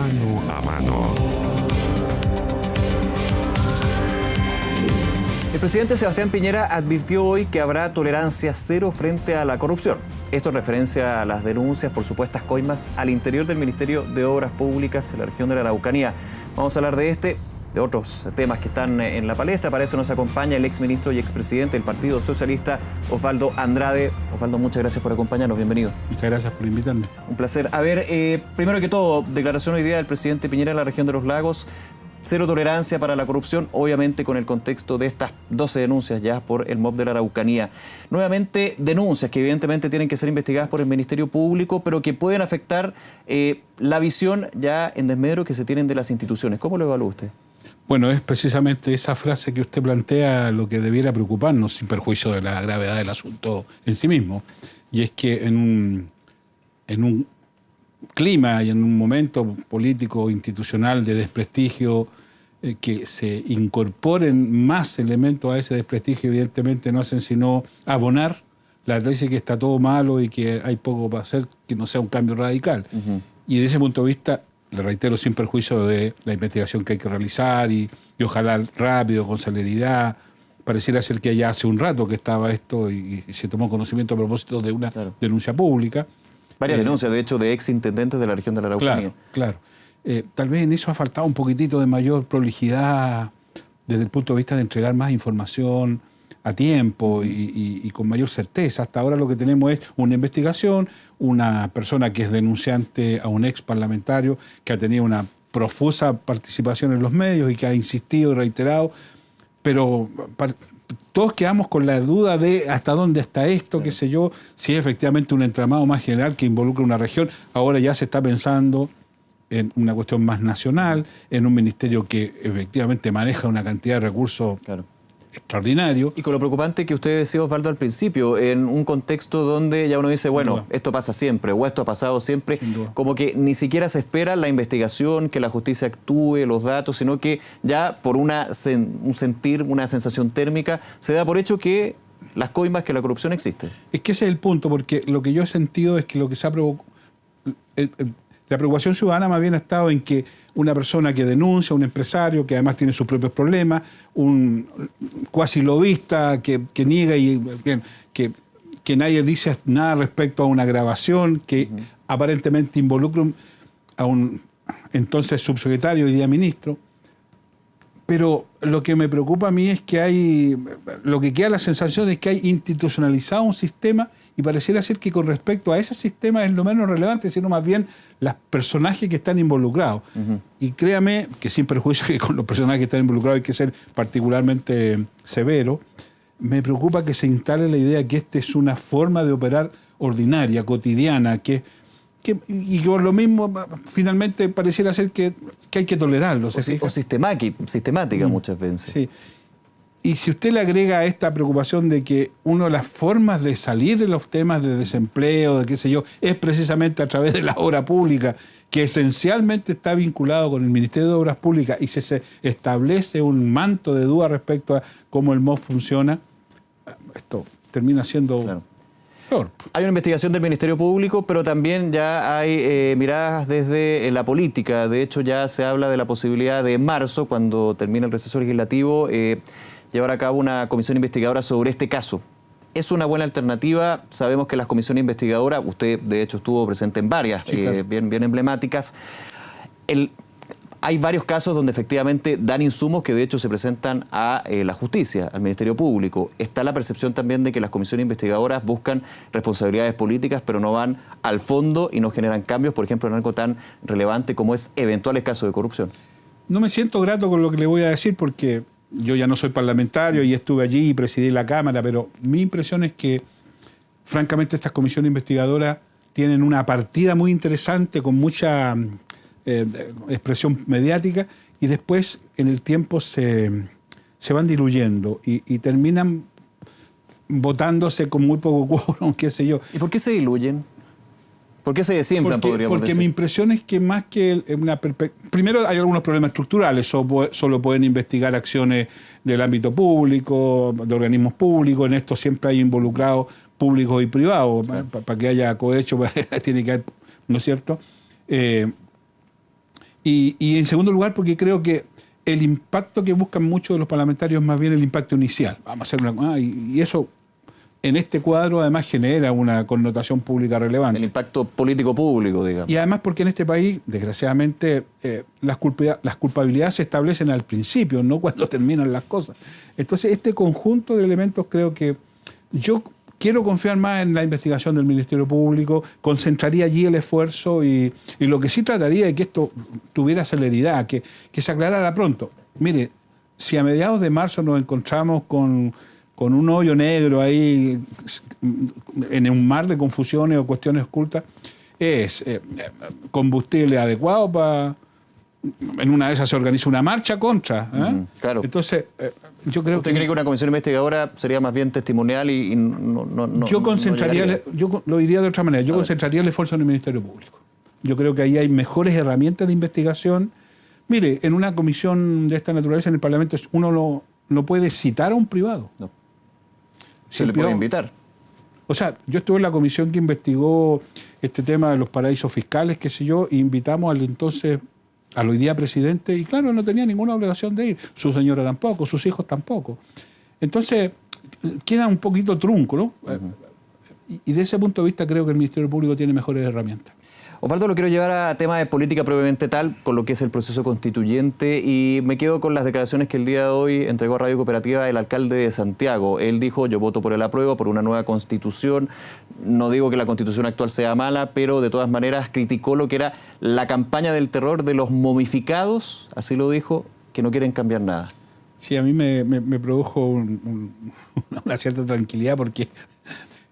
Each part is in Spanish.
Mano a Mano. El presidente Sebastián Piñera advirtió hoy que habrá tolerancia cero frente a la corrupción. Esto en referencia a las denuncias por supuestas coimas al interior del Ministerio de Obras Públicas en la región de la Araucanía. Vamos a hablar de de otros temas que están en la palestra. Para eso nos acompaña el exministro y expresidente del Partido Socialista, Osvaldo Andrade. Osvaldo, muchas gracias por acompañarnos. Bienvenido. Muchas gracias por invitarme. Un placer. A ver, primero que todo, declaración hoy día del presidente Piñera en la región de los Lagos. Cero tolerancia para la corrupción, obviamente con el contexto de estas 12 denuncias ya por el MOB de la Araucanía. Nuevamente, denuncias que evidentemente tienen que ser investigadas por el Ministerio Público, pero que pueden afectar la visión ya en desmedro que se tienen de las instituciones. ¿Cómo lo evalúa usted? Bueno, es precisamente esa frase que usted plantea lo que debiera preocuparnos, sin perjuicio de la gravedad del asunto en sí mismo. Y es que en un clima y en un momento político institucional de desprestigio, que se incorporen más elementos a ese desprestigio, evidentemente no hacen sino abonar la tesis que está todo malo y que hay poco para hacer, que no sea un cambio radical. Y desde ese punto de vista, le reitero, sin perjuicio de la investigación que hay que realizar y ojalá rápido, con celeridad. Pareciera ser que ya hace un rato que estaba esto y se tomó conocimiento a propósito de una denuncia pública. Varias denuncias, de hecho, de exintendentes de la región de la Araucanía. Claro. Tal vez en eso ha faltado un poquitito de mayor prolijidad desde el punto de vista de entregar más información a tiempo y con mayor certeza. Hasta ahora lo que tenemos es una investigación, una persona que es denunciante a un ex parlamentario que ha tenido una profusa participación en los medios y que ha insistido y reiterado, pero todos quedamos con la duda de hasta dónde está esto, qué sé yo, si es efectivamente un entramado más general que involucra una región. Ahora ya se está pensando en una cuestión más nacional, en un ministerio que efectivamente maneja una cantidad de recursos extraordinario. Y con lo preocupante que usted decía, Osvaldo, al principio, en un contexto donde ya uno dice, bueno, esto pasa siempre, o esto ha pasado siempre, como que ni siquiera se espera la investigación, que la justicia actúe, los datos, sino que ya por un sentir, una sensación térmica, se da por hecho que las coimas, que la corrupción existe. Es que ese es el punto, porque lo que yo he sentido es que lo que se ha provocado... La preocupación ciudadana más bien ha estado en que una persona que denuncia, un empresario que además tiene sus propios problemas, un cuasi lobista que niega y que nadie dice nada respecto a una grabación que aparentemente involucra a un entonces subsecretario, hoy día ministro. Pero lo que me preocupa a mí es que lo que queda la sensación es que hay institucionalizado un sistema y pareciera ser que con respecto a ese sistema es lo menos relevante, sino más bien los personajes que están involucrados. Y créame que sin perjuicio que con los personajes que están involucrados hay que ser particularmente severo, me preocupa que se instale la idea que esta es una forma de operar ordinaria, cotidiana, y por lo mismo finalmente pareciera ser que hay que tolerarlo. O sistemática muchas veces. Sí. Y si usted le agrega a esta preocupación de que una de las formas de salir de los temas de desempleo, de qué sé yo, es precisamente a través de la obra pública, que esencialmente está vinculado con el Ministerio de Obras Públicas y se establece un manto de duda respecto a cómo el MOB funciona, esto termina siendo peor. Hay una investigación del Ministerio Público, pero también ya hay miradas desde la política. De hecho, ya se habla de la posibilidad de en marzo, cuando termine el receso legislativo, llevar a cabo una comisión investigadora sobre este caso. ¿Es una buena alternativa? Sabemos que las comisiones investigadoras, usted de hecho estuvo presente en varias, bien emblemáticas. Hay varios casos donde efectivamente dan insumos que de hecho se presentan a la justicia, al Ministerio Público. Está la percepción también de que las comisiones investigadoras buscan responsabilidades políticas, pero no van al fondo y no generan cambios, por ejemplo, en algo tan relevante como es eventuales casos de corrupción. No me siento grato con lo que le voy a decir porque yo ya no soy parlamentario y estuve allí y presidí la Cámara, pero mi impresión es que, francamente, estas comisiones investigadoras tienen una partida muy interesante con mucha expresión mediática y después, en el tiempo, se van diluyendo y terminan votándose con muy poco quórum, qué sé yo. ¿Y por qué se diluyen? ¿Por qué se desinflan, podríamos decir? Porque mi impresión es que más que primero hay algunos problemas estructurales, solo pueden investigar acciones del ámbito público, de organismos públicos, en esto siempre hay involucrados públicos y privados, para que haya cohecho tiene que haber, ¿no es cierto? Y en segundo lugar, porque creo que el impacto que buscan muchos de los parlamentarios es más bien el impacto inicial. Vamos a hacer una... y eso en este cuadro además genera una connotación pública relevante. El impacto político público, digamos. Y además porque en este país, desgraciadamente, las culpabilidades se establecen al principio, no cuando terminan las cosas. Entonces, este conjunto de elementos creo que yo quiero confiar más en la investigación del Ministerio Público, concentraría allí el esfuerzo y lo que sí trataría de que esto tuviera celeridad, que se aclarara pronto. Mire, si a mediados de marzo nos encontramos con un hoyo negro ahí en un mar de confusiones o cuestiones ocultas, es combustible adecuado para... En una de esas se organiza una marcha contra. Claro. Entonces, yo creo ¿Usted cree que una comisión investigadora sería más bien testimonial y no yo concentraría, no yo lo diría de otra manera, yo concentraría el esfuerzo en el Ministerio Público. Yo creo que ahí hay mejores herramientas de investigación. Mire, en una comisión de esta naturaleza en el Parlamento uno no puede citar a un privado. No. Se le puede invitar. O sea, yo estuve en la comisión que investigó este tema de los paraísos fiscales, qué sé yo, e invitamos al hoy día presidente, y claro, no tenía ninguna obligación de ir. Su señora tampoco, sus hijos tampoco. Entonces, queda un poquito trunco, ¿no? Y de ese punto de vista creo que el Ministerio Público tiene mejores herramientas. Osvaldo, lo quiero llevar a temas de política propiamente tal, con lo que es el proceso constituyente, y me quedo con las declaraciones que el día de hoy entregó a Radio Cooperativa el alcalde de Santiago. Él dijo: yo voto por el apruebo, por una nueva constitución. No digo que la constitución actual sea mala, pero de todas maneras criticó lo que era la campaña del terror de los momificados, así lo dijo, que no quieren cambiar nada. Sí, a mí me produjo una cierta tranquilidad porque...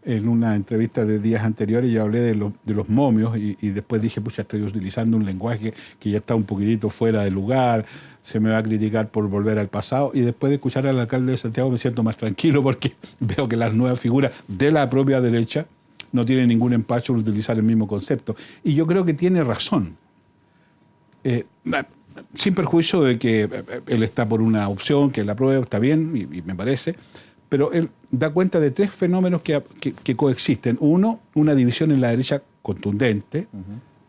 En una entrevista de días anteriores yo hablé de los momios y después dije, pucha, estoy utilizando un lenguaje que ya está un poquitito fuera de lugar, se me va a criticar por volver al pasado. Y después de escuchar al alcalde de Santiago me siento más tranquilo porque veo que las nuevas figuras de la propia derecha no tienen ningún empacho en utilizar el mismo concepto. Y yo creo que tiene razón. Sin perjuicio de que él está por una opción, que la aprueba, está bien, y me parece... Pero él da cuenta de tres fenómenos que coexisten. Uno, una división en la derecha contundente.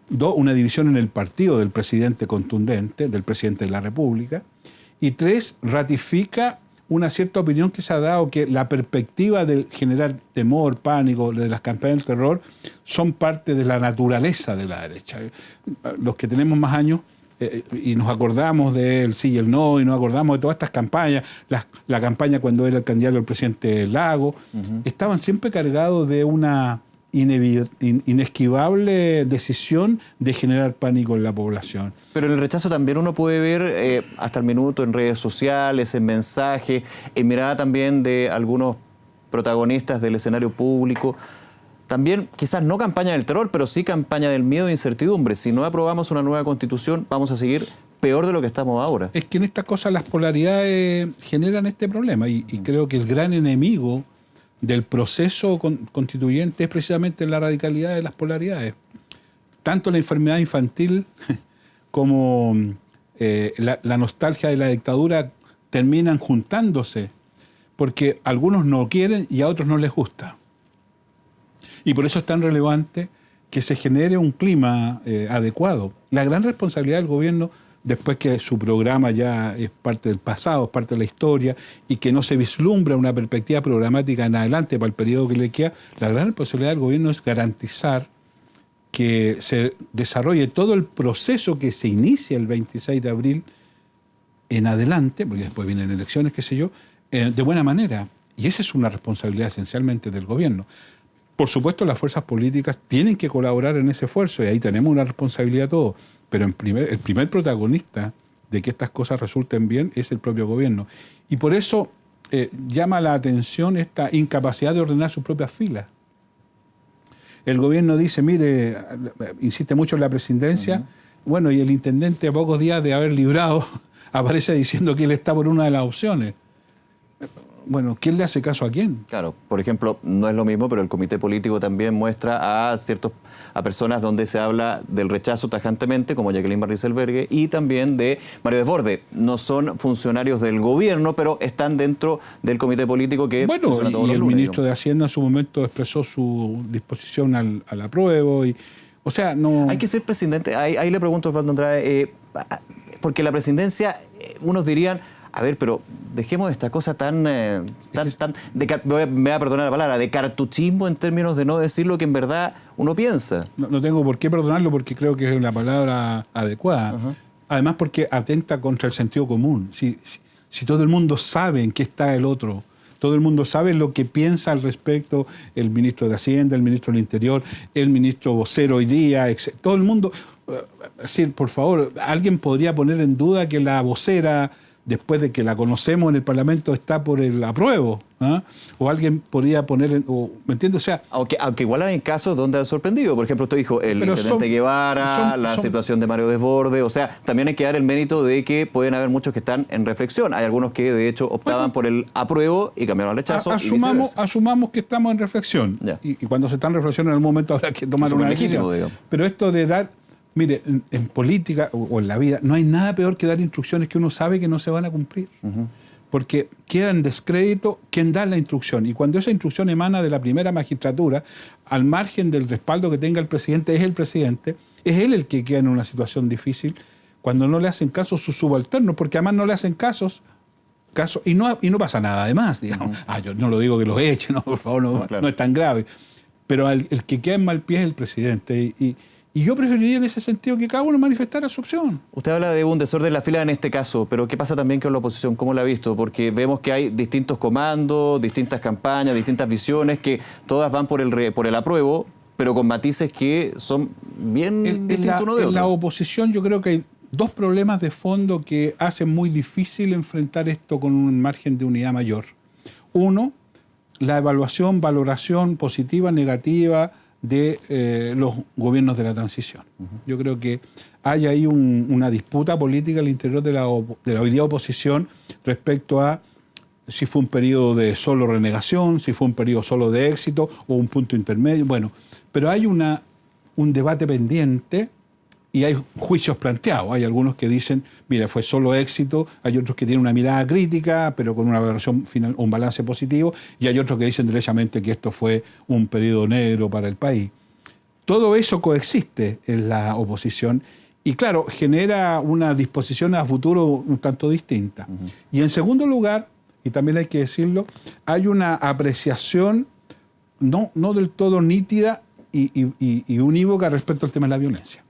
Dos, una división en el partido del presidente contundente, del presidente de la República. Y tres, ratifica una cierta opinión que se ha dado que la perspectiva de generar temor, pánico, de las campañas del terror, son parte de la naturaleza de la derecha. Los que tenemos más años... y nos acordamos del sí y el no, y nos acordamos de todas estas campañas, la campaña cuando era el candidato del presidente Lago, estaban siempre cargados de una inesquivable decisión de generar pánico en la población. Pero en el rechazo también uno puede ver hasta el minuto en redes sociales, en mensajes, en mirada también de algunos protagonistas del escenario público. También, quizás no campaña del terror, pero sí campaña del miedo e incertidumbre. Si no aprobamos una nueva constitución, vamos a seguir peor de lo que estamos ahora. Es que en estas cosas las polaridades generan este problema y creo que el gran enemigo del proceso constituyente es precisamente la radicalidad de las polaridades. Tanto la enfermedad infantil como la nostalgia de la dictadura terminan juntándose porque algunos no quieren y a otros no les gusta. Y por eso es tan relevante que se genere un clima adecuado. La gran responsabilidad del gobierno, después que su programa ya es parte del pasado, es parte de la historia, y que no se vislumbra una perspectiva programática en adelante para el periodo que le queda, la gran responsabilidad del gobierno es garantizar que se desarrolle todo el proceso que se inicia el 26 de abril en adelante, porque después vienen elecciones, qué sé yo, de buena manera. Y esa es una responsabilidad esencialmente del gobierno. Por supuesto, las fuerzas políticas tienen que colaborar en ese esfuerzo y ahí tenemos una responsabilidad todos. Pero el primer protagonista de que estas cosas resulten bien es el propio gobierno. Y por eso llama la atención esta incapacidad de ordenar sus propias filas. El gobierno dice, mire, insiste mucho en la presidencia, bueno, y el intendente a pocos días de haber librado aparece diciendo que él está por una de las opciones. Bueno, ¿quién le hace caso a quién? Claro, por ejemplo, no es lo mismo, pero el comité político también muestra a personas donde se habla del rechazo tajantemente, como Jacqueline Van Rieselberghe, y también de Mario Desbordes. No son funcionarios del gobierno, pero están dentro del comité político que funciona todos los lunes. El ministro de Hacienda en su momento expresó su disposición al apruebo y O sea, no... Hay que ser presidente, ahí le pregunto a Osvaldo Andrade, porque la presidencia, unos dirían, a ver, pero dejemos esta cosa me va a perdonar la palabra, de cartuchismo en términos de no decir lo que en verdad uno piensa. No tengo por qué perdonarlo porque creo que es la palabra adecuada. Uh-huh. Además porque atenta contra el sentido común. Si todo el mundo sabe en qué está el otro, todo el mundo sabe lo que piensa al respecto el ministro de Hacienda, el ministro del Interior, el ministro vocero hoy día, etc. Todo el mundo... decir, por favor, ¿alguien podría poner en duda que la vocera, después de que la conocemos en el Parlamento, está por el apruebo? ¿Ah? O alguien podría poner, ¿me entiendes? O sea, aunque igual hay casos donde ha sorprendido. Por ejemplo, usted dijo el intendente Guevara, la situación de Mario Desbordes. O sea, también hay que dar el mérito de que pueden haber muchos que están en reflexión. Hay algunos que, de hecho, optaban por el apruebo y cambiaron al rechazo. Asumamos que estamos en reflexión. Y cuando se está en reflexión, en algún momento habrá que tomar una decisión. Pero esto de dar... Mire, en política o en la vida no hay nada peor que dar instrucciones que uno sabe que no se van a cumplir. Uh-huh. Porque queda en descrédito quien da la instrucción. Y cuando esa instrucción emana de la primera magistratura, al margen del respaldo que tenga el presidente, es él el que queda en una situación difícil cuando no le hacen caso sus subalternos, porque además no le hacen caso y no pasa nada además, digamos. Uh-huh. Yo no lo digo que los echen, no, por favor, claro. No es tan grave. Pero el que queda en mal pie es el presidente. Y yo preferiría en ese sentido que cada uno manifestara su opción. Usted habla de un desorden en la fila en este caso, pero ¿qué pasa también con la oposición? ¿Cómo la ha visto? Porque vemos que hay distintos comandos, distintas campañas, distintas visiones, que todas van por el apruebo, pero con matices que son bien distintos uno de otro. En la oposición yo creo que hay dos problemas de fondo que hacen muy difícil enfrentar esto con un margen de unidad mayor. Uno, la valoración positiva, negativa, de los gobiernos de la transición. Uh-huh. Yo creo que hay ahí una disputa política al interior de la hoy día oposición respecto a si fue un periodo de solo renegación, si fue un periodo solo de éxito o un punto intermedio. Bueno, pero hay un debate pendiente y hay juicios planteados. Hay algunos que dicen, mira, fue solo éxito, hay otros que tienen una mirada crítica, pero con una valoración final, un balance positivo, y hay otros que dicen derechamente que esto fue un periodo negro para el país. Todo eso coexiste en la oposición y, claro, genera una disposición a futuro un tanto distinta. Uh-huh. Y en segundo lugar, y también hay que decirlo, hay una apreciación no del todo nítida y unívoca respecto al tema de la violencia.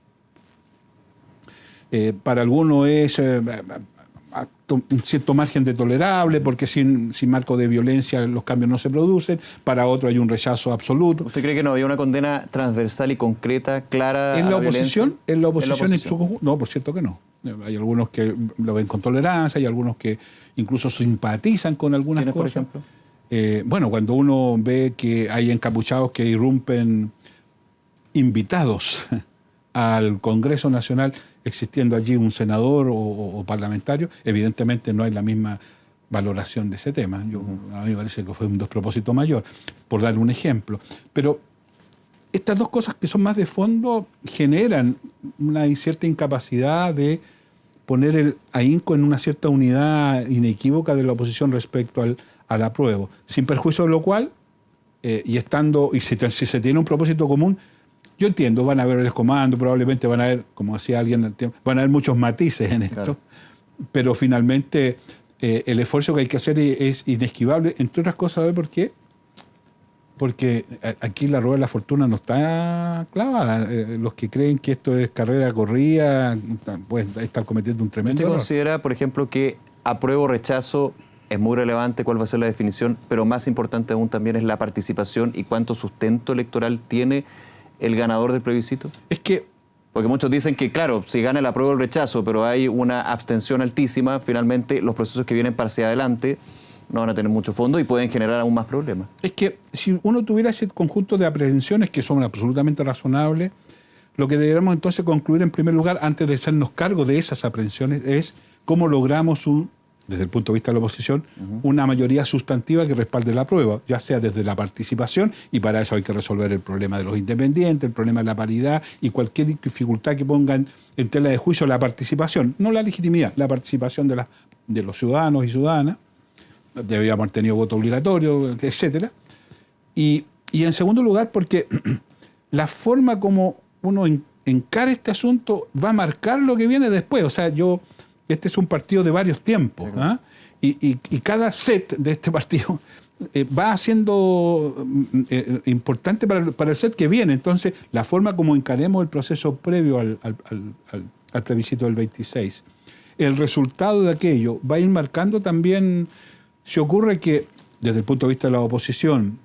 Para algunos es un cierto margen de tolerable, porque sin marco de violencia los cambios no se producen. Para otros hay un rechazo absoluto. ¿Usted cree que no había una condena transversal y concreta, clara en la oposición? ¿En la oposición en su conjunto? No, por cierto que no. Hay algunos que lo ven con tolerancia, hay algunos que incluso simpatizan con algunas cosas. ¿Quiénes, por ejemplo? Bueno, cuando uno ve que hay encapuchados que irrumpen invitados al Congreso Nacional, existiendo allí un senador o parlamentario, evidentemente no hay la misma valoración de ese tema. A mí me parece que fue un despropósito mayor, por dar un ejemplo. Pero estas dos cosas que son más de fondo generan una cierta incapacidad de poner el ahínco en una cierta unidad inequívoca de la oposición respecto al apruebo. Sin perjuicio de lo cual, y si se tiene un propósito común, yo entiendo, van a haber el comando, probablemente van a haber, como decía alguien, van a haber muchos matices en esto, claro. Pero finalmente el esfuerzo que hay que hacer es inesquivable, entre otras cosas, ¿sabe por qué? Porque aquí la rueda de la fortuna no está clavada. Los que creen que esto es carrera corrida pueden estar cometiendo un tremendo error. ¿Usted considera, por ejemplo, que apruebo o rechazo es muy relevante cuál va a ser la definición, pero más importante aún también es la participación y cuánto sustento electoral tiene el ganador del plebiscito? Es que... Porque muchos dicen que, claro, si gana el apruebo o el rechazo, pero hay una abstención altísima, finalmente los procesos que vienen para hacia adelante no van a tener mucho fondo y pueden generar aún más problemas. Es que si uno tuviera ese conjunto de aprehensiones que son absolutamente razonables, lo que deberíamos entonces concluir en primer lugar, antes de hacernos cargo de esas aprehensiones, es cómo logramos desde el punto de vista de la oposición, una mayoría sustantiva que respalde la prueba, ya sea desde la participación, y para eso hay que resolver el problema de los independientes, el problema de la paridad y cualquier dificultad que pongan en tela de juicio la participación, no la legitimidad, la participación de los ciudadanos y ciudadanas, deberíamos haber tenido voto obligatorio, etcétera. Y en segundo lugar, porque la forma como uno encara este asunto, va a marcar lo que viene después. O sea, este es un partido de varios tiempos. Sí, claro. Y cada set de este partido va siendo importante para el set que viene. Entonces, la forma como encaremos el proceso previo al plebiscito del 26, el resultado de aquello va a ir marcando también, si ocurre que, desde el punto de vista de la oposición,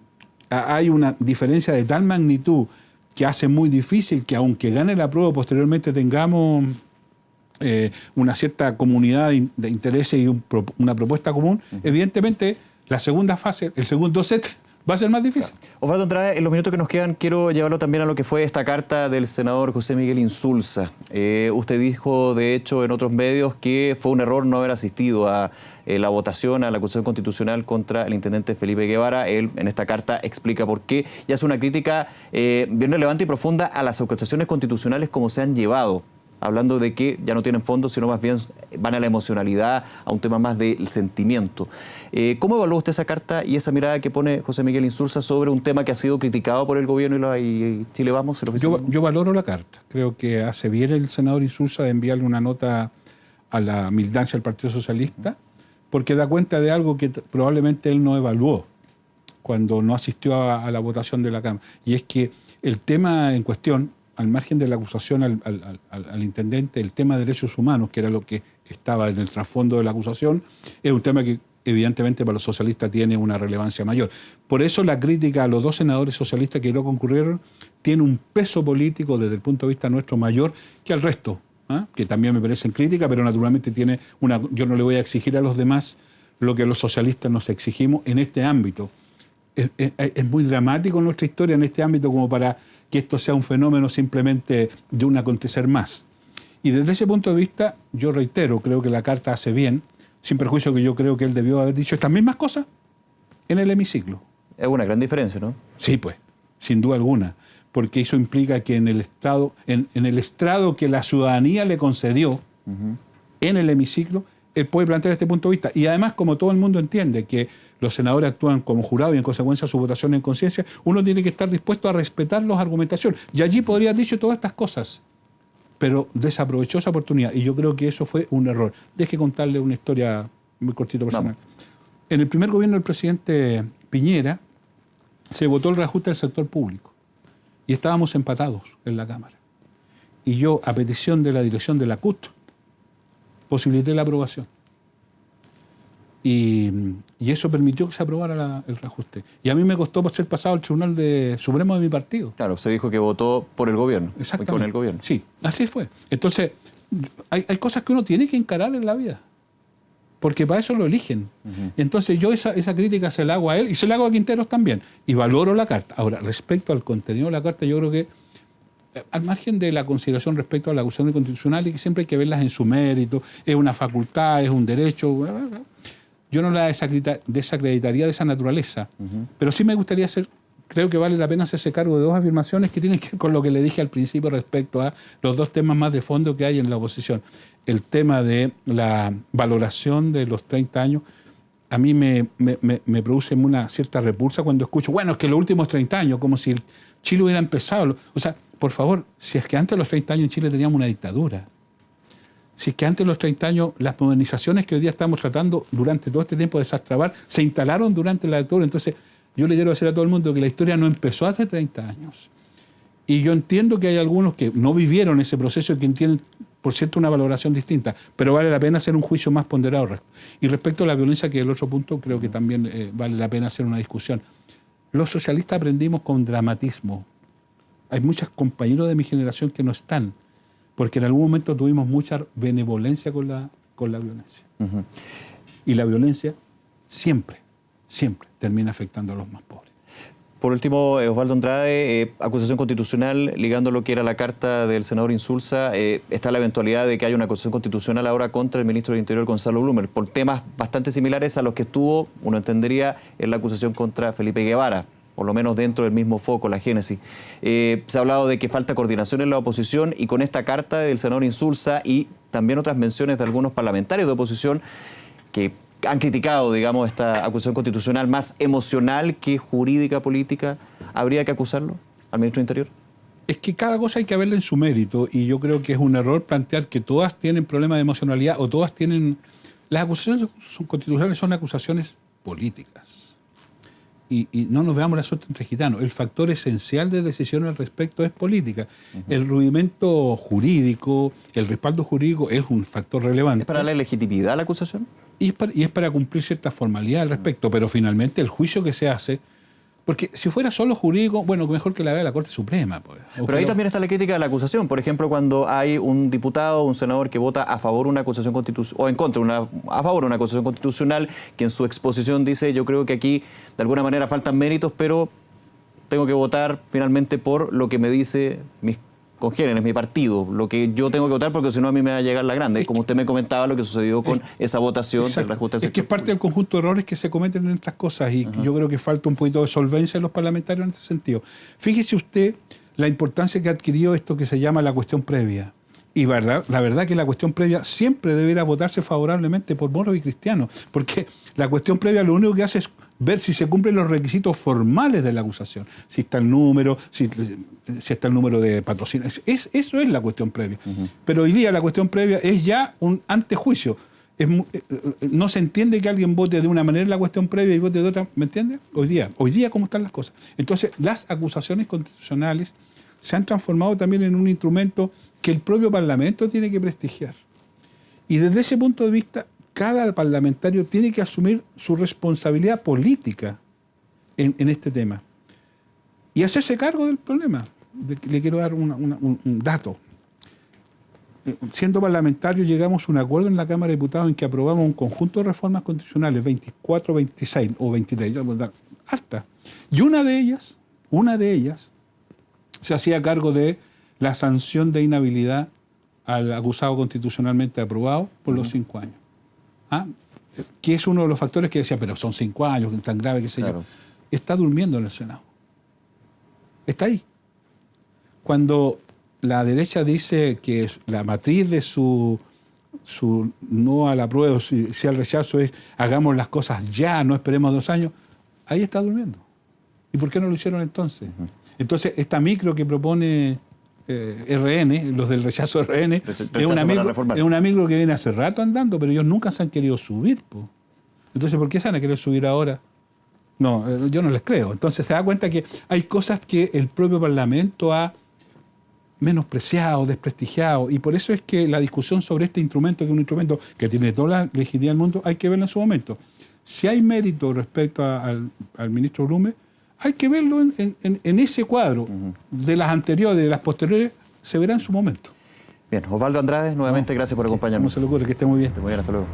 hay una diferencia de tal magnitud que hace muy difícil que, aunque gane la prueba, posteriormente tengamos una cierta comunidad de intereses y una propuesta común. Evidentemente, la segunda fase, el segundo set, va a ser más difícil. Claro. Osvaldo Andrade, en los minutos que nos quedan, quiero llevarlo también a lo que fue esta carta del senador José Miguel Insulza. Usted dijo, de hecho, en otros medios que fue un error no haber asistido a la votación, a la acusación constitucional contra el intendente Felipe Guevara. Él, en esta carta, explica por qué y hace una crítica bien relevante y profunda a las acusaciones constitucionales como se han llevado, hablando de que ya no tienen fondos, sino más bien van a la emocionalidad, a un tema más del sentimiento. ¿Cómo evalúa usted esa carta y esa mirada que pone José Miguel Insulza sobre un tema que ha sido criticado por el gobierno y Chile Vamos? Yo valoro la carta. Creo que hace bien el senador Insulza de enviarle una nota a la militancia del Partido Socialista, porque da cuenta de algo que probablemente él no evaluó cuando no asistió a la votación de la Cámara. Y es que el tema en cuestión, al margen de la acusación al intendente, el tema de derechos humanos, que era lo que estaba en el trasfondo de la acusación, es un tema que evidentemente para los socialistas tiene una relevancia mayor. Por eso la crítica a los dos senadores socialistas que no concurrieron tiene un peso político desde el punto de vista nuestro mayor que al resto, que también me parecen críticas, pero naturalmente yo no le voy a exigir a los demás lo que los socialistas nos exigimos en este ámbito. Es muy dramático en nuestra historia en este ámbito como para que esto sea un fenómeno simplemente de un acontecer más. Y desde ese punto de vista, yo reitero, creo que la carta hace bien, sin perjuicio que yo creo que él debió haber dicho estas mismas cosas en el hemiciclo. Es una gran diferencia, ¿no? Sí, pues, sin duda alguna, porque eso implica que en el estrado que la ciudadanía le concedió, en el hemiciclo, él puede plantear este punto de vista. Y además, como todo el mundo entiende que los senadores actúan como jurado y en consecuencia su votación en conciencia, uno tiene que estar dispuesto a respetar las argumentaciones. Y allí podría haber dicho todas estas cosas, pero desaprovechó esa oportunidad. Y yo creo que eso fue un error. Deje contarle una historia muy cortita personal. En el primer gobierno del presidente Piñera se votó el reajuste del sector público y estábamos empatados en la Cámara. Y yo, a petición de la dirección de la CUT, posibilité la aprobación. Y eso permitió que se aprobara el reajuste. Y a mí me costó ser pasado al Tribunal Supremo de mi partido. Claro, se dijo que votó por el gobierno. Exactamente. Con el gobierno. Sí, así fue. Entonces, hay cosas que uno tiene que encarar en la vida, porque para eso lo eligen. Entonces yo esa crítica se la hago a él y se la hago a Quinteros también. Y valoro la carta. Ahora, respecto al contenido de la carta, yo creo que, al margen de la consideración respecto a la acusación constitucional, y que siempre hay que verlas en su mérito, es una facultad, es un derecho, yo no la desacreditaría de esa naturaleza, pero sí me gustaría creo que vale la pena hacerse cargo de dos afirmaciones que tienen que ver con lo que le dije al principio respecto a los dos temas más de fondo que hay en la oposición. El tema de la valoración de los 30 años, a mí me produce una cierta repulsa cuando escucho, bueno, es que los últimos 30 años, como si Chile hubiera empezado. O sea, por favor, si es que antes de los 30 años en Chile teníamos una dictadura, si es que antes de los 30 años las modernizaciones que hoy día estamos tratando durante todo este tiempo de desastrabar se instalaron durante la dictadura. Entonces, yo le quiero decir a todo el mundo que la historia no empezó hace 30 años. Y yo entiendo que hay algunos que no vivieron ese proceso y que tienen, por cierto, una valoración distinta, pero vale la pena hacer un juicio más ponderado. Y respecto a la violencia, que es el otro punto, creo que también vale la pena hacer una discusión. Los socialistas aprendimos con dramatismo. Hay muchos compañeros de mi generación que no están, porque en algún momento tuvimos mucha benevolencia con la violencia. Y la violencia siempre termina afectando a los más pobres. Por último, Osvaldo Andrade, acusación constitucional, ligando lo que era la carta del senador Insulza, está la eventualidad de que haya una acusación constitucional ahora contra el ministro del Interior, Gonzalo Blumel, por temas bastante similares a los que estuvo, uno entendería, en la acusación contra Felipe Guevara, por lo menos dentro del mismo foco, la génesis. Se ha hablado de que falta coordinación en la oposición y con esta carta del senador Insulza y también otras menciones de algunos parlamentarios de oposición que han criticado, digamos, esta acusación constitucional más emocional que jurídica, política, ¿habría que acusarlo al ministro del Interior? Es que cada cosa hay que verla en su mérito y yo creo que es un error plantear que todas tienen problemas de emocionalidad o todas tienen... Las acusaciones constitucionales son acusaciones políticas. Y no nos veamos la suerte entre gitanos. El factor esencial de decisión al respecto es política. El rudimento jurídico, el respaldo jurídico es un factor relevante. ¿Es para la legitimidad la acusación? Y es para cumplir cierta formalidad al respecto, pero finalmente el juicio que se hace... Porque si fuera solo jurídico, bueno, mejor que la vea la Corte Suprema. Pues. Pero ahí también está la crítica de la acusación. Por ejemplo, cuando hay un diputado o un senador que vota a favor de una acusación constitucional, o en contra, a favor de una acusación constitucional, que en su exposición dice, yo creo que aquí de alguna manera faltan méritos, pero tengo que votar finalmente por lo que me dice mis congéneres, mi partido, lo que yo tengo que votar porque si no a mí me va a llegar la grande, como usted me comentaba lo que sucedió con esa votación del reajuste del sector. Es que es parte del conjunto de errores que se cometen en estas cosas y yo creo que falta un poquito de solvencia en los parlamentarios en este sentido. Fíjese usted la importancia que ha adquirido esto que se llama la cuestión previa. Y la verdad que la cuestión previa siempre deberá votarse favorablemente por moros y cristianos, porque la cuestión previa lo único que hace es ver si se cumplen los requisitos formales de la acusación, si está el número, si está el número de patrocinio. Eso es la cuestión previa. Pero hoy día la cuestión previa es ya un antejuicio. No se entiende que alguien vote de una manera en la cuestión previa y vote de otra, ¿me entiende? Hoy día cómo están las cosas. Entonces, las acusaciones constitucionales se han transformado también en un instrumento que el propio Parlamento tiene que prestigiar. Y desde ese punto de vista, cada parlamentario tiene que asumir su responsabilidad política en este tema y hacerse cargo del problema. Le quiero dar un dato. Siendo parlamentario llegamos a un acuerdo en la Cámara de Diputados en que aprobamos un conjunto de reformas constitucionales, 24, 26 o 23, harta. Y una de ellas se hacía cargo de la sanción de inhabilidad al acusado constitucionalmente aprobado por los 5 años. Que es uno de los factores que decía, pero son 5 años, tan grave, qué sé yo. Está durmiendo en el Senado. Está ahí. Cuando la derecha dice que la matriz de su no al apruebo, si al rechazo es hagamos las cosas ya, no esperemos 2 años, ahí está durmiendo. ¿Y por qué no lo hicieron entonces? Entonces, esta micro que propone RN, los del rechazo RN, es una micro que viene hace rato andando, pero ellos nunca se han querido subir. Po. Entonces, ¿por qué se van a querer subir ahora? No, yo no les creo. Entonces se da cuenta que hay cosas que el propio Parlamento ha menospreciado, desprestigiado, y por eso es que la discusión sobre este instrumento, que es un instrumento que tiene toda la legitimidad del mundo, hay que verlo en su momento. Si hay mérito respecto al ministro Blume, hay que verlo en ese cuadro. De las anteriores, de las posteriores, se verá en su momento. Bien, Osvaldo Andrade, nuevamente gracias por acompañarnos. No se le ocurre, que esté muy bien. Muy bien, hasta luego.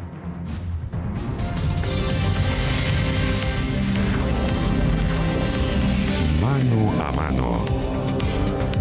Mano a mano.